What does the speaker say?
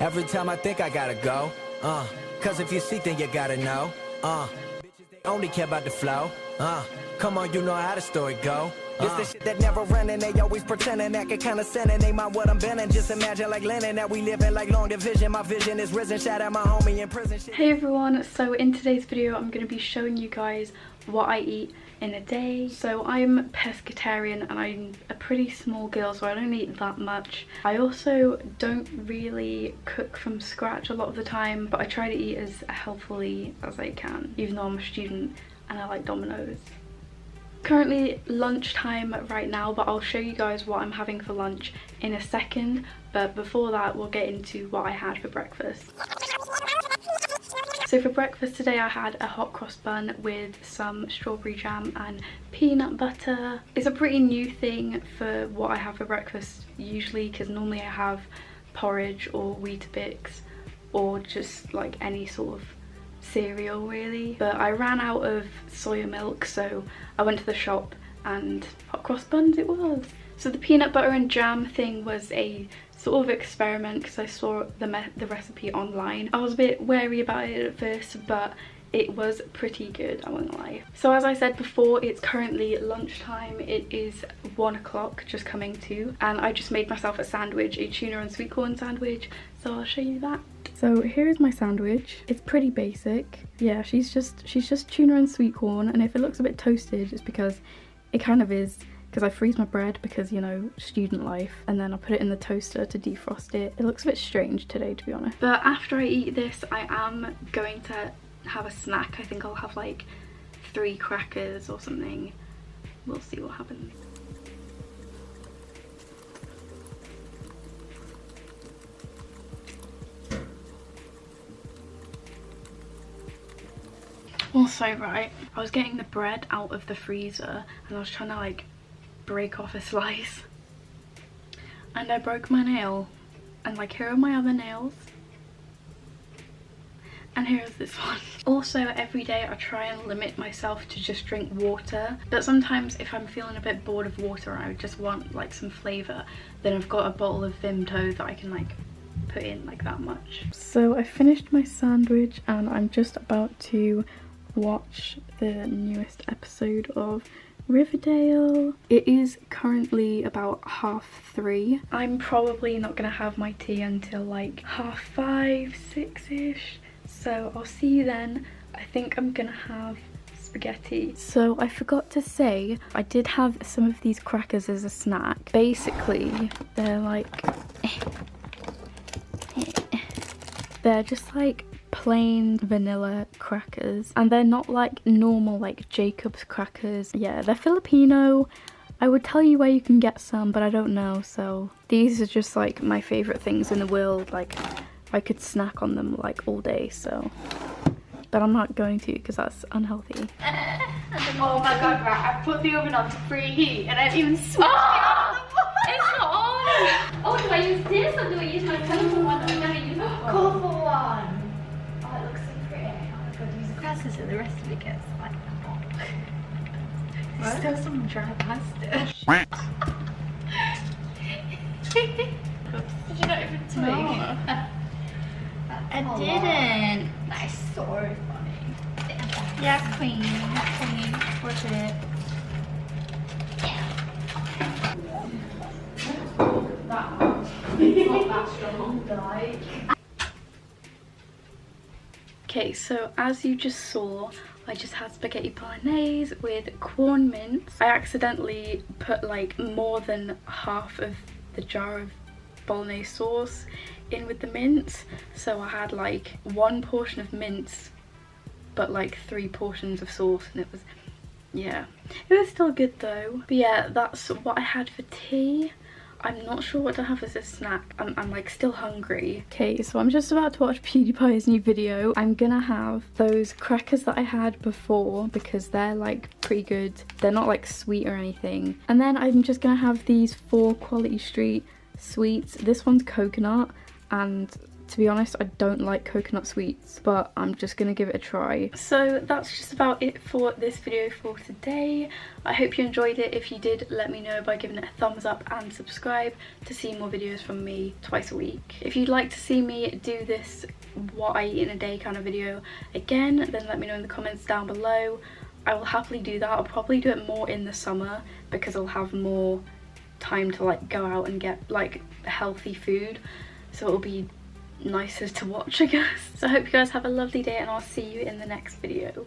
Every time I think I gotta go, cause if you seek then you gotta know, bitches they only care about the flow, come on, you know how the story go. This the shit that never running, they always pretending, acting kinda sinning. They mind what I'm bending, just imagine like Lennon that we living like long division. My vision is risen, shout out my homie in prison. Hey everyone, so in today's video I'm going to be showing you guys what I eat in a day. So I'm pescatarian and I'm a pretty small girl, so I don't eat that much. I also don't really cook from scratch a lot of the time, but I try to eat as healthily as I can, even though I'm a student and I like Domino's. Currently lunchtime right now, but I'll show you guys what I'm having for lunch in a second. But before that, we'll get into what I had for breakfast. So for breakfast today I had a hot cross bun with some strawberry jam and peanut butter. It's a pretty new thing for what I have for breakfast usually, because normally I have porridge or Weetabix or just like any sort of cereal really. But I ran out of soya milk, so I went to the shop and hot cross buns it was. So the peanut butter and jam thing was a sort of experiment because I saw the recipe online. I was a bit wary about it at first, but it was pretty good, I won't lie. So as I said before, it's currently lunchtime. It is 1 o'clock, just coming to, and I just made myself a sandwich, a tuna and sweet corn sandwich, so I'll show you that. So here is my sandwich. It's pretty basic. Yeah, she's just tuna and sweet corn, and if it looks a bit toasted, it's because it kind of is, because I freeze my bread because, you know, student life, and then I put it in the toaster to defrost it. It looks a bit strange today, to be honest. But after I eat this, I am going to have a snack. I think I'll have like 3 crackers or something. We'll see what happens. Also, right, I was getting the bread out of the freezer and I was trying to like break off a slice and I broke my nail, and like here are my other nails and here's this one. Also, every day I try and limit myself to just drink water, but sometimes if I'm feeling a bit bored of water and I just want like some flavour, then I've got a bottle of Vimto that I can like put in like that much. So I finished my sandwich and I'm just about to watch the newest episode of Riverdale. It is currently about 3:30. I'm probably not gonna have my tea until like 5:30, 6ish, so I'll see you then. I think I'm gonna have spaghetti. So I forgot to say, I did have some of these crackers as a snack. Basically they're like they're just like plain vanilla crackers, and they're not like normal like Jacob's crackers. Yeah, they're Filipino. I would tell you where you can get some, but I don't know. So these are just like my favorite things in the world. Like I could snack on them like all day, so, but I'm not going to because that's unhealthy. Oh my god, right, I put the oven on to preheat and I didn't even switch it on. It's not on! Oh, do I use this or do I use my colourful one? I've never used that one. Colourful one! Oh, it looks so pretty. Oh my god, use the glasses so the rest of it gets like hot. There's still some dry pasta. Did you not even twig? No. I didn't. That is so funny. Yeah, queen. What's it? That one. It's not that strong, like. Okay, so as you just saw, I just had spaghetti bolognese with corn mince. I accidentally put like more than half of the jar of bolognese sauce in with the mince, so I had like 1 portion of mince but like 3 portions of sauce, and it was, yeah, it was still good though. But yeah, that's what I had for tea. I'm not sure what to have as a snack. I'm like still hungry. Okay, so I'm just about to watch PewDiePie's new video. I'm gonna have those crackers that I had before because they're like pretty good. They're not like sweet or anything. And then I'm just gonna have these 4 Quality Street sweets. This one's coconut and To be honest, I don't like coconut sweets, but I'm just gonna give it a try. So that's just about it for this video for today. I hope you enjoyed it. If you did, let me know by giving it a thumbs up and subscribe to see more videos from me twice a week. If you'd like to see me do this what I eat in a day kind of video again, then let me know in the comments down below. I will happily do that. I'll probably do it more in the summer because I'll have more time to like go out and get like healthy food, so it'll be nicer to watch, I guess. So I hope you guys have a lovely day, and I'll see you in the next video.